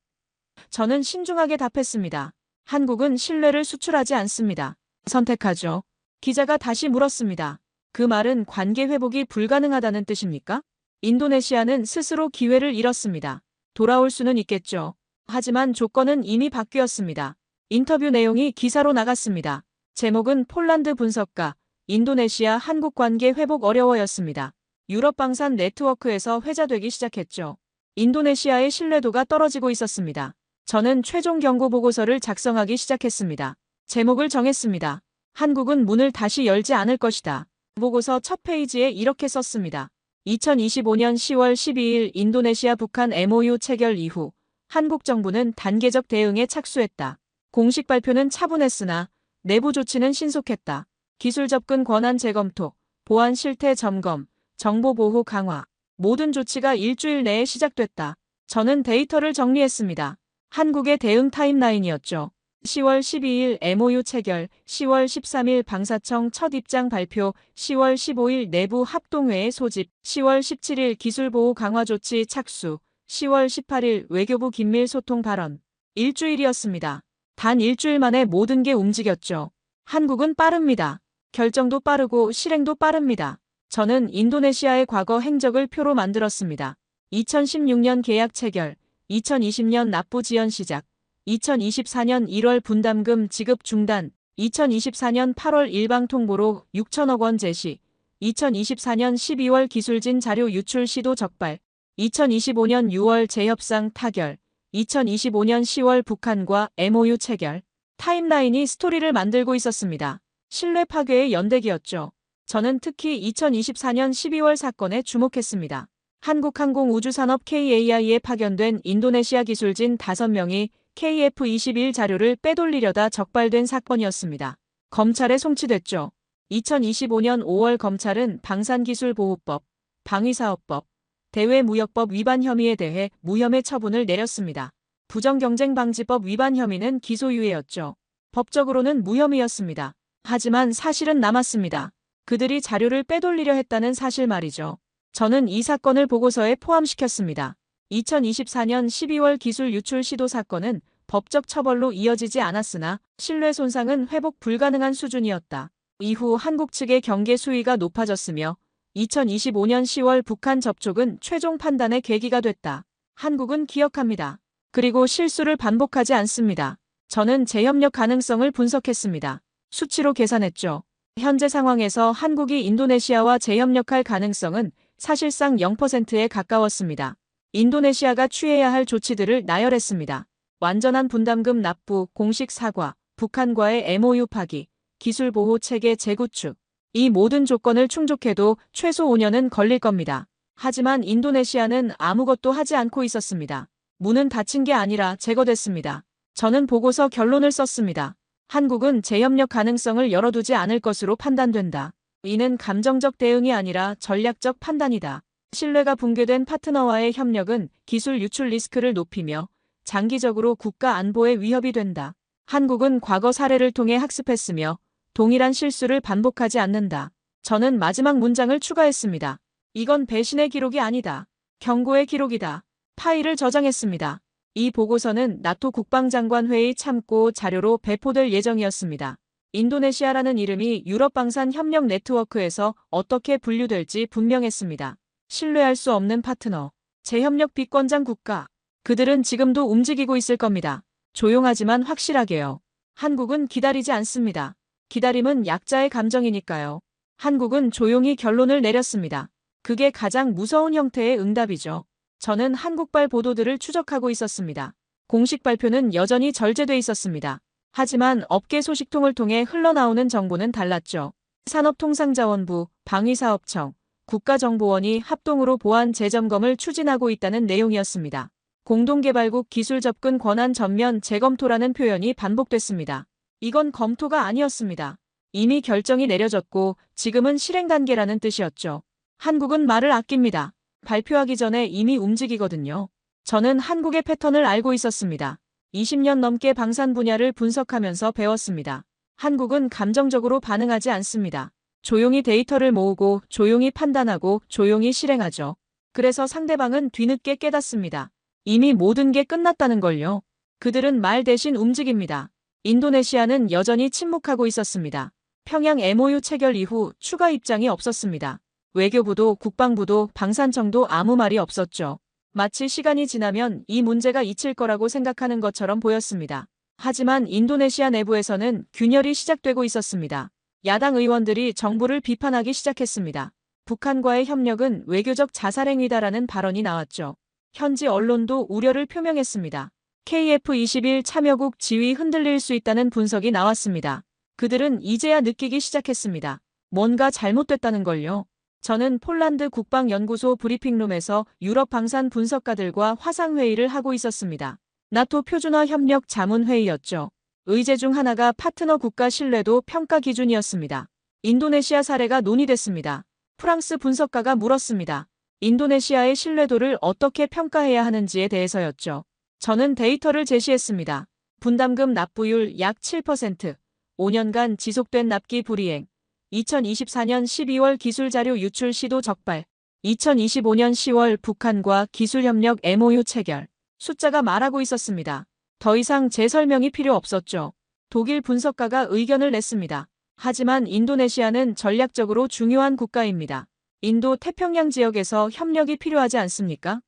저는 신중하게 답했습니다. 한국은 신뢰를 수출하지 않습니다. 선택하죠. 기자가 다시 물었습니다. 그 말은 관계 회복이 불가능하다는 뜻입니까? 인도네시아는 스스로 기회를 잃었습니다. 돌아올 수는 있겠죠. 하지만 조건은 이미 바뀌었습니다. 인터뷰 내용이 기사로 나갔습니다. 제목은 폴란드 분석가, 인도네시아 한국 관계 회복 어려워였습니다. 유럽 방산 네트워크에서 회자되기 시작했죠. 인도네시아의 신뢰도가 떨어지고 있었습니다. 저는 최종 경고 보고서를 작성하기 시작했습니다. 제목을 정했습니다. 한국은 문을 다시 열지 않을 것이다. 보고서 첫 페이지에 이렇게 썼습니다. 2025년 10월 12일 인도네시아 북한 MOU 체결 이후 한국 정부는 단계적 대응에 착수했다. 공식 발표는 차분했으나 내부 조치는 신속했다. 기술 접근 권한 재검토, 보안 실태 점검, 정보 보호 강화, 모든 조치가 일주일 내에 시작됐다. 저는 데이터를 정리했습니다. 한국의 대응 타임라인이었죠. 10월 12일 MOU 체결, 10월 13일 방사청 첫 입장 발표, 10월 15일 내부 합동회의 소집, 10월 17일 기술보호 강화 조치 착수, 10월 18일 외교부 긴밀 소통 발언. 일주일이었습니다. 단 일주일 만에 모든 게 움직였죠. 한국은 빠릅니다. 결정도 빠르고 실행도 빠릅니다. 저는 인도네시아의 과거 행적을 표로 만들었습니다. 2016년 계약 체결, 2020년 납부 지연 시작, 2024년 1월 분담금 지급 중단, 2024년 8월 일방 통보로 6천억 원 제시, 2024년 12월 기술진 자료 유출 시도 적발, 2025년 6월 재협상 타결, 2025년 10월 북한과 MOU 체결. 타임라인이 스토리를 만들고 있었습니다. 신뢰 파괴의 연대기였죠. 저는 특히 2024년 12월 사건에 주목했습니다. 한국항공우주산업 KAI에 파견된 인도네시아 기술진 5명이 KF-21 자료를 빼돌리려다 적발된 사건이었습니다. 검찰에 송치됐죠. 2025년 5월 검찰은 방산기술보호법, 방위사업법, 대외무역법 위반 혐의에 대해 무혐의 처분을 내렸습니다. 부정경쟁방지법 위반 혐의는 기소유예였죠. 법적으로는 무혐의였습니다. 하지만 사실은 남았습니다. 그들이 자료를 빼돌리려 했다는 사실 말이죠. 저는 이 사건을 보고서에 포함시켰습니다. 2024년 12월 기술 유출 시도 사건은 법적 처벌로 이어지지 않았으나 신뢰 손상은 회복 불가능한 수준이었다. 이후 한국 측의 경계 수위가 높아졌으며 2025년 10월 북한 접촉은 최종 판단의 계기가 됐다. 한국은 기억합니다. 그리고 실수를 반복하지 않습니다. 저는 재협력 가능성을 분석했습니다. 수치로 계산했죠. 현재 상황에서 한국이 인도네시아와 재협력할 가능성은 사실상 0%에 가까웠습니다. 인도네시아가 취해야 할 조치들을 나열했습니다. 완전한 분담금 납부, 공식 사과, 북한과의 MOU 파기, 기술보호 체계 재구축. 이 모든 조건을 충족해도 최소 5년은 걸릴 겁니다. 하지만 인도네시아는 아무것도 하지 않고 있었습니다. 문은 닫힌 게 아니라 제거됐습니다. 저는 보고서 결론을 썼습니다. 한국은 재협력 가능성을 열어두지 않을 것으로 판단된다. 이는 감정적 대응이 아니라 전략적 판단이다. 신뢰가 붕괴된 파트너와의 협력은 기술 유출 리스크를 높이며 장기적으로 국가 안보에 위협이 된다. 한국은 과거 사례를 통해 학습했으며 동일한 실수를 반복하지 않는다. 저는 마지막 문장을 추가했습니다. 이건 배신의 기록이 아니다. 경고의 기록이다. 파일을 저장했습니다. 이 보고서는 나토 국방장관 회의 참고 자료로 배포될 예정이었습니다. 인도네시아라는 이름이 유럽 방산 협력 네트워크에서 어떻게 분류될지 분명했습니다. 신뢰할 수 없는 파트너, 재협력 비권장 국가. 그들은 지금도 움직이고 있을 겁니다. 조용하지만 확실하게요. 한국은 기다리지 않습니다. 기다림은 약자의 감정이니까요. 한국은 조용히 결론을 내렸습니다. 그게 가장 무서운 형태의 응답이죠. 저는 한국발 보도들을 추적하고 있었습니다. 공식 발표는 여전히 절제돼 있었습니다. 하지만 업계 소식통을 통해 흘러나오는 정보는 달랐죠. 산업통상자원부, 방위사업청, 국가정보원이 합동으로 보안 재점검을 추진하고 있다는 내용이었습니다. 공동개발국 기술 접근 권한 전면 재검토라는 표현이 반복됐습니다. 이건 검토가 아니었습니다. 이미 결정이 내려졌고 지금은 실행 단계라는 뜻이었죠. 한국은 말을 아낍니다. 발표하기 전에 이미 움직이거든요. 저는 한국의 패턴을 알고 있었습니다. 20년 넘게 방산 분야를 분석하면서 배웠습니다. 한국은 감정적으로 반응하지 않습니다. 조용히 데이터를 모으고 조용히 판단하고 조용히 실행하죠. 그래서 상대방은 뒤늦게 깨닫습니다. 이미 모든 게 끝났다는 걸요. 그들은 말 대신 움직입니다. 인도네시아는 여전히 침묵하고 있었습니다. 평양 MOU 체결 이후 추가 입장이 없었습니다. 외교부도 국방부도 방산청도 아무 말이 없었죠. 마치 시간이 지나면 이 문제가 잊힐 거라고 생각하는 것처럼 보였습니다. 하지만 인도네시아 내부에서는 균열이 시작되고 있었습니다. 야당 의원들이 정부를 비판하기 시작했습니다. 북한과의 협력은 외교적 자살행위다라는 발언이 나왔죠. 현지 언론도 우려를 표명했습니다. KF21 참여국 지위 흔들릴 수 있다는 분석이 나왔습니다. 그들은 이제야 느끼기 시작했습니다. 뭔가 잘못됐다는 걸요. 저는 폴란드 국방연구소 브리핑룸에서 유럽 방산 분석가들과 화상회의를 하고 있었습니다. 나토 표준화 협력 자문회의였죠. 의제 중 하나가 파트너 국가 신뢰도 평가 기준이었습니다. 인도네시아 사례가 논의됐습니다. 프랑스 분석가가 물었습니다. 인도네시아의 신뢰도를 어떻게 평가해야 하는지에 대해서였죠. 저는 데이터를 제시했습니다. 분담금 납부율 약 7%, 5년간 지속된 납기 불이행, 2024년 12월 기술자료 유출 시도 적발, 2025년 10월 북한과 기술협력 MOU 체결. 숫자가 말하고 있었습니다. 더 이상 제 설명이 필요 없었죠. 독일 분석가가 의견을 냈습니다. 하지만 인도네시아는 전략적으로 중요한 국가입니다. 인도 태평양 지역에서 협력이 필요하지 않습니까?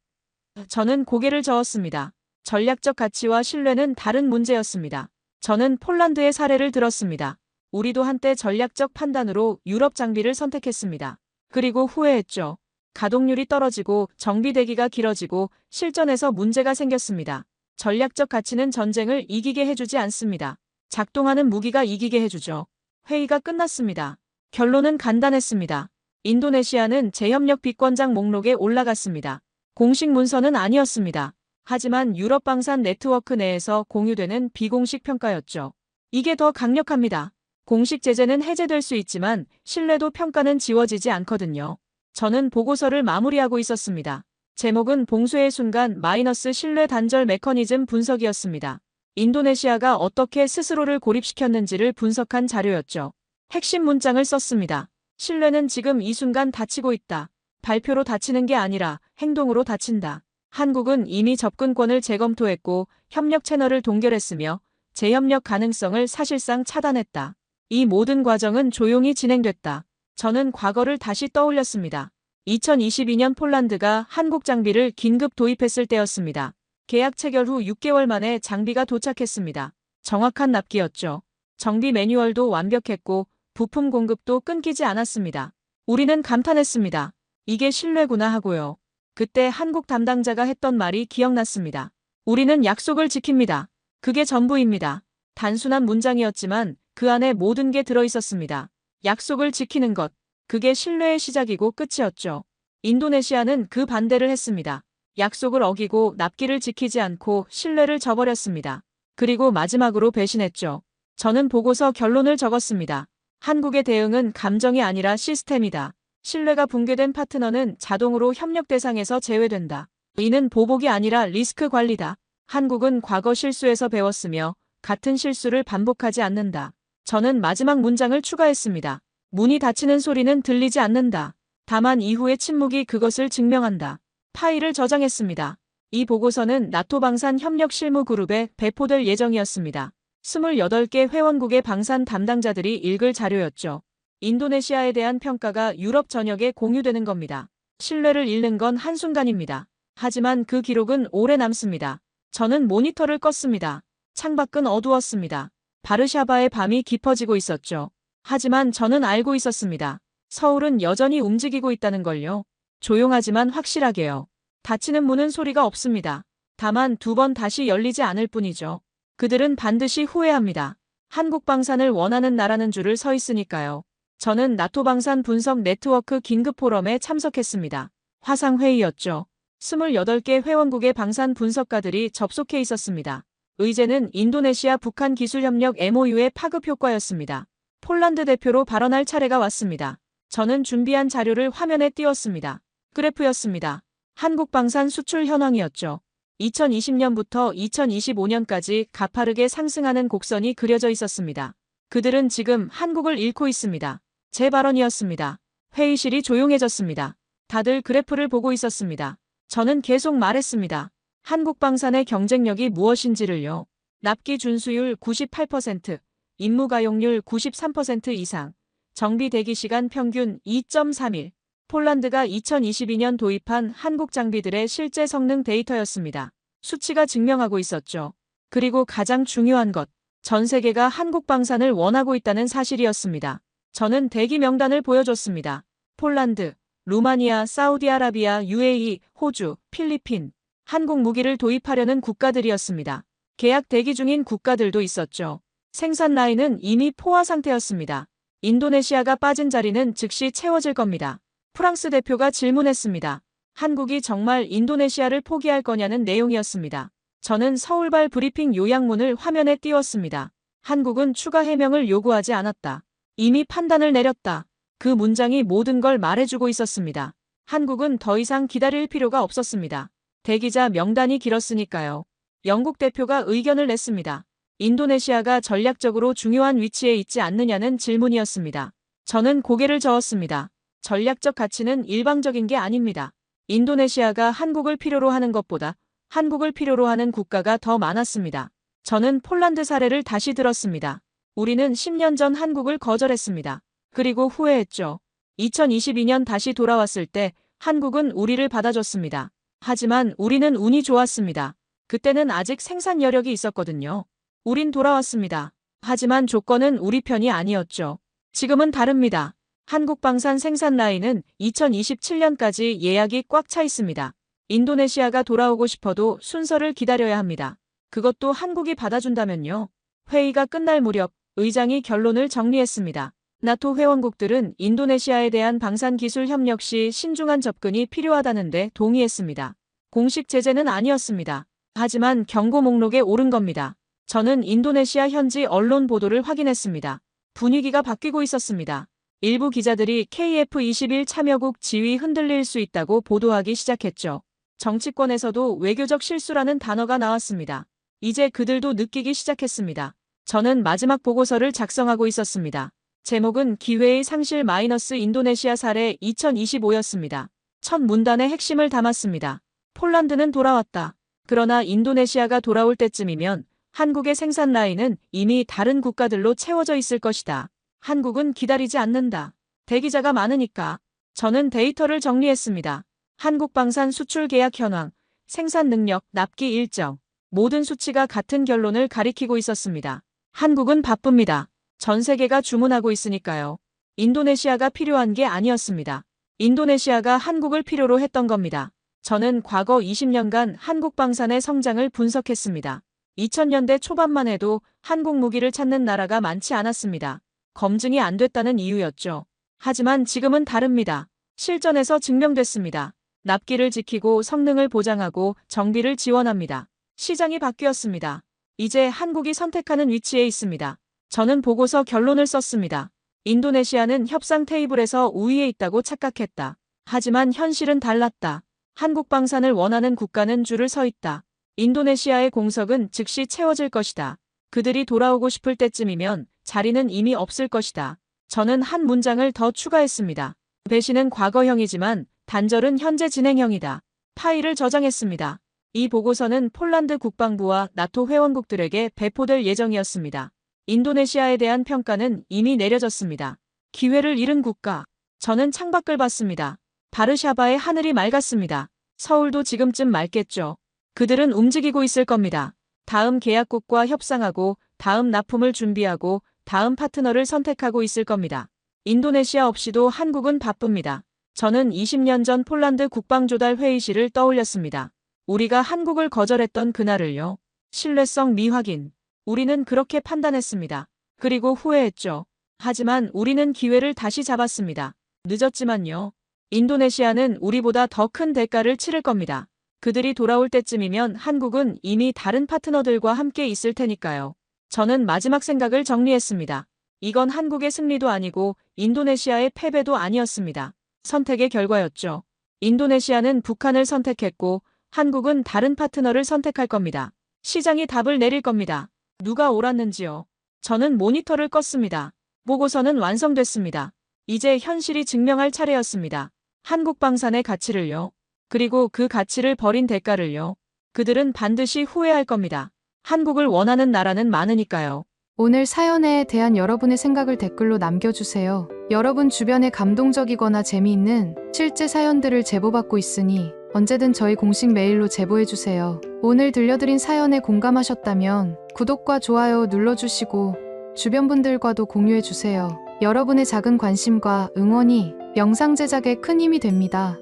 저는 고개를 저었습니다. 전략적 가치와 신뢰는 다른 문제였습니다. 저는 폴란드의 사례를 들었습니다. 우리도 한때 전략적 판단으로 유럽 장비를 선택했습니다. 그리고 후회했죠. 가동률이 떨어지고 정비대기가 길어지고 실전에서 문제가 생겼습니다. 전략적 가치는 전쟁을 이기게 해주지 않습니다. 작동하는 무기가 이기게 해주죠. 회의가 끝났습니다. 결론은 간단했습니다. 인도네시아는 재협력 비권장 목록에 올라갔습니다. 공식 문서는 아니었습니다. 하지만 유럽 방산 네트워크 내에서 공유되는 비공식 평가였죠. 이게 더 강력합니다. 공식 제재는 해제될 수 있지만 신뢰도 평가는 지워지지 않거든요. 저는 보고서를 마무리하고 있었습니다. 제목은 봉쇄의 순간 마이너스 신뢰 단절 메커니즘 분석이었습니다. 인도네시아가 어떻게 스스로를 고립시켰는지를 분석한 자료였죠. 핵심 문장을 썼습니다. 신뢰는 지금 이 순간 닫히고 있다. 발표로 닫히는 게 아니라 행동으로 닫힌다. 한국은 이미 접근권을 재검토했고 협력 채널을 동결했으며 재협력 가능성을 사실상 차단했다. 이 모든 과정은 조용히 진행됐다. 저는 과거를 다시 떠올렸습니다. 2022년 폴란드가 한국 장비를 긴급 도입했을 때였습니다. 계약 체결 후 6개월 만에 장비가 도착했습니다. 정확한 납기였죠. 정비 매뉴얼도 완벽했고 부품 공급도 끊기지 않았습니다. 우리는 감탄했습니다. 이게 신뢰구나 하고요. 그때 한국 담당자가 했던 말이 기억났습니다. 우리는 약속을 지킵니다. 그게 전부입니다. 단순한 문장이었지만 그 안에 모든 게 들어있었습니다. 약속을 지키는 것. 그게 신뢰의 시작이고 끝이었죠. 인도네시아는 그 반대를 했습니다. 약속을 어기고 납기를 지키지 않고 신뢰를 저버렸습니다. 그리고 마지막으로 배신했죠. 저는 보고서 결론을 적었습니다. 한국의 대응은 감정이 아니라 시스템이다. 신뢰가 붕괴된 파트너는 자동으로 협력 대상에서 제외된다. 이는 보복이 아니라 리스크 관리다. 한국은 과거 실수에서 배웠으며 같은 실수를 반복하지 않는다. 저는 마지막 문장을 추가했습니다. 문이 닫히는 소리는 들리지 않는다. 다만 이후의 침묵이 그것을 증명한다. 파일을 저장했습니다. 이 보고서는 나토 방산 협력 실무 그룹에 배포될 예정이었습니다. 28개 회원국의 방산 담당자들이 읽을 자료였죠. 인도네시아에 대한 평가가 유럽 전역에 공유되는 겁니다. 신뢰를 잃는 건 한순간입니다. 하지만 그 기록은 오래 남습니다. 저는 모니터를 껐습니다. 창밖은 어두웠습니다. 바르샤바의 밤이 깊어지고 있었죠. 하지만 저는 알고 있었습니다. 서울은 여전히 움직이고 있다는 걸요. 조용하지만 확실하게요. 닫히는 문은 소리가 없습니다. 다만 2번 다시 열리지 않을 뿐이죠. 그들은 반드시 후회합니다. 한국 방산을 원하는 나라는 줄을 서 있으니까요. 저는 나토 방산 분석 네트워크 긴급 포럼에 참석했습니다. 화상회의였죠. 28개 회원국의 방산 분석가들이 접속해 있었습니다. 의제는 인도네시아 북한 기술협력 MOU의 파급 효과였습니다. 폴란드 대표로 발언할 차례가 왔습니다. 저는 준비한 자료를 화면에 띄웠습니다. 그래프였습니다. 한국 방산 수출 현황이었죠. 2020년부터 2025년까지 가파르게 상승하는 곡선이 그려져 있었습니다. 그들은 지금 한국을 잃고 있습니다. 제 발언이었습니다. 회의실이 조용해졌습니다. 다들 그래프를 보고 있었습니다. 저는 계속 말했습니다. 한국 방산의 경쟁력이 무엇인지를요. 납기 준수율 98%, 임무 가용률 93% 이상, 정비 대기 시간 평균 2.3일. 폴란드가 2022년 도입한 한국 장비들의 실제 성능 데이터였습니다. 수치가 증명하고 있었죠. 그리고 가장 중요한 것, 전 세계가 한국 방산을 원하고 있다는 사실이었습니다. 저는 대기 명단을 보여줬습니다. 폴란드, 루마니아, 사우디아라비아, UAE, 호주, 필리핀. 한국 무기를 도입하려는 국가들이었습니다. 계약 대기 중인 국가들도 있었죠. 생산 라인은 이미 포화 상태였습니다. 인도네시아가 빠진 자리는 즉시 채워질 겁니다. 프랑스 대표가 질문했습니다. 한국이 정말 인도네시아를 포기할 거냐는 내용이었습니다. 저는 서울발 브리핑 요약문을 화면에 띄웠습니다. 한국은 추가 해명을 요구하지 않았다. 이미 판단을 내렸다. 그 문장이 모든 걸 말해주고 있었습니다. 한국은 더 이상 기다릴 필요가 없었습니다. 대기자 명단이 길었으니까요. 영국 대표가 의견을 냈습니다. 인도네시아가 전략적으로 중요한 위치에 있지 않느냐는 질문이었습니다. 저는 고개를 저었습니다. 전략적 가치는 일방적인 게 아닙니다. 인도네시아가 한국을 필요로 하는 것보다 한국을 필요로 하는 국가가 더 많았습니다. 저는 폴란드 사례를 다시 들었습니다. 우리는 10년 전 한국을 거절했습니다. 그리고 후회했죠. 2022년 다시 돌아왔을 때 한국은 우리를 받아줬습니다. 하지만 우리는 운이 좋았습니다. 그때는 아직 생산 여력이 있었거든요. 우린 돌아왔습니다. 하지만 조건은 우리 편이 아니었죠. 지금은 다릅니다. 한국 방산 생산 라인은 2027년까지 예약이 꽉 차 있습니다. 인도네시아가 돌아오고 싶어도 순서를 기다려야 합니다. 그것도 한국이 받아준다면요. 회의가 끝날 무렵 의장이 결론을 정리했습니다. 나토 회원국들은 인도네시아에 대한 방산 기술 협력 시 신중한 접근이 필요하다는데 동의했습니다. 공식 제재는 아니었습니다. 하지만 경고 목록에 오른 겁니다. 저는 인도네시아 현지 언론 보도를 확인했습니다. 분위기가 바뀌고 있었습니다. 일부 기자들이 KF21 참여국 지위 흔들릴 수 있다고 보도하기 시작했죠. 정치권에서도 외교적 실수라는 단어가 나왔습니다. 이제 그들도 느끼기 시작했습니다. 저는 마지막 보고서를 작성하고 있었습니다. 제목은 기회의 상실 마이너스 인도네시아 사례 2025였습니다. 첫 문단의 핵심을 담았습니다. 폴란드는 돌아왔다. 그러나 인도네시아가 돌아올 때쯤이면 한국의 생산 라인은 이미 다른 국가들로 채워져 있을 것이다. 한국은 기다리지 않는다. 대기자가 많으니까. 저는 데이터를 정리했습니다. 한국 방산 수출 계약 현황, 생산 능력, 납기 일정. 모든 수치가 같은 결론을 가리키고 있었습니다. 한국은 바쁩니다. 전 세계가 주문하고 있으니까요. 인도네시아가 필요한 게 아니었습니다. 인도네시아가 한국을 필요로 했던 겁니다. 저는 과거 20년간 한국 방산의 성장을 분석했습니다. 2000년대 초반만 해도 한국 무기를 찾는 나라가 많지 않았습니다. 검증이 안 됐다는 이유였죠. 하지만 지금은 다릅니다. 실전에서 증명됐습니다. 납기를 지키고 성능을 보장하고 정비를 지원합니다. 시장이 바뀌었습니다. 이제 한국이 선택하는 위치에 있습니다. 저는 보고서 결론을 썼습니다. 인도네시아는 협상 테이블에서 우위에 있다고 착각했다. 하지만 현실은 달랐다. 한국 방산을 원하는 국가는 줄을 서 있다. 인도네시아의 공석은 즉시 채워질 것이다. 그들이 돌아오고 싶을 때쯤이면 자리는 이미 없을 것이다. 저는 한 문장을 더 추가했습니다. 배신은 과거형이지만 단절은 현재 진행형이다. 파일을 저장했습니다. 이 보고서는 폴란드 국방부와 나토 회원국들에게 배포될 예정이었습니다. 인도네시아에 대한 평가는 이미 내려졌습니다. 기회를 잃은 국가. 저는 창밖을 봤습니다. 바르샤바의 하늘이 맑았습니다. 서울도 지금쯤 맑겠죠. 그들은 움직이고 있을 겁니다. 다음 계약국과 협상하고, 다음 납품을 준비하고, 다음 파트너를 선택하고 있을 겁니다. 인도네시아 없이도 한국은 바쁩니다. 저는 20년 전 폴란드 국방조달 회의실을 떠올렸습니다. 우리가 한국을 거절했던 그날을요. 신뢰성 미확인. 우리는 그렇게 판단했습니다. 그리고 후회했죠. 하지만 우리는 기회를 다시 잡았습니다. 늦었지만요. 인도네시아는 우리보다 더 큰 대가를 치를 겁니다. 그들이 돌아올 때쯤이면 한국은 이미 다른 파트너들과 함께 있을 테니까요. 저는 마지막 생각을 정리했습니다. 이건 한국의 승리도 아니고 인도네시아의 패배도 아니었습니다. 선택의 결과였죠. 인도네시아는 북한을 선택했고 한국은 다른 파트너를 선택할 겁니다. 시장이 답을 내릴 겁니다. 누가 옳았는지요. 저는 모니터를 껐습니다. 보고서는 완성됐습니다. 이제 현실이 증명할 차례였습니다. 한국 방산의 가치를요. 그리고 그 가치를 버린 대가를요. 그들은 반드시 후회할 겁니다. 한국을 원하는 나라는 많으니까요. 오늘 사연에 대한 여러분의 생각을 댓글로 남겨주세요. 여러분 주변에 감동적이거나 재미있는 실제 사연들을 제보받고 있으니 언제든 저희 공식 메일로 제보해주세요. 오늘 들려드린 사연에 공감하셨다면 구독과 좋아요 눌러주시고 주변 분들과도 공유해주세요. 여러분의 작은 관심과 응원이 영상 제작에 큰 힘이 됩니다.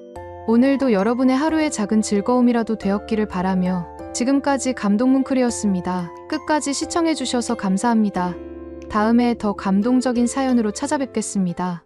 오늘도 여러분의 하루의 작은 즐거움이라도 되었기를 바라며 지금까지 감동뭉클이었습니다. 끝까지 시청해주셔서 감사합니다. 다음에 더 감동적인 사연으로 찾아뵙겠습니다.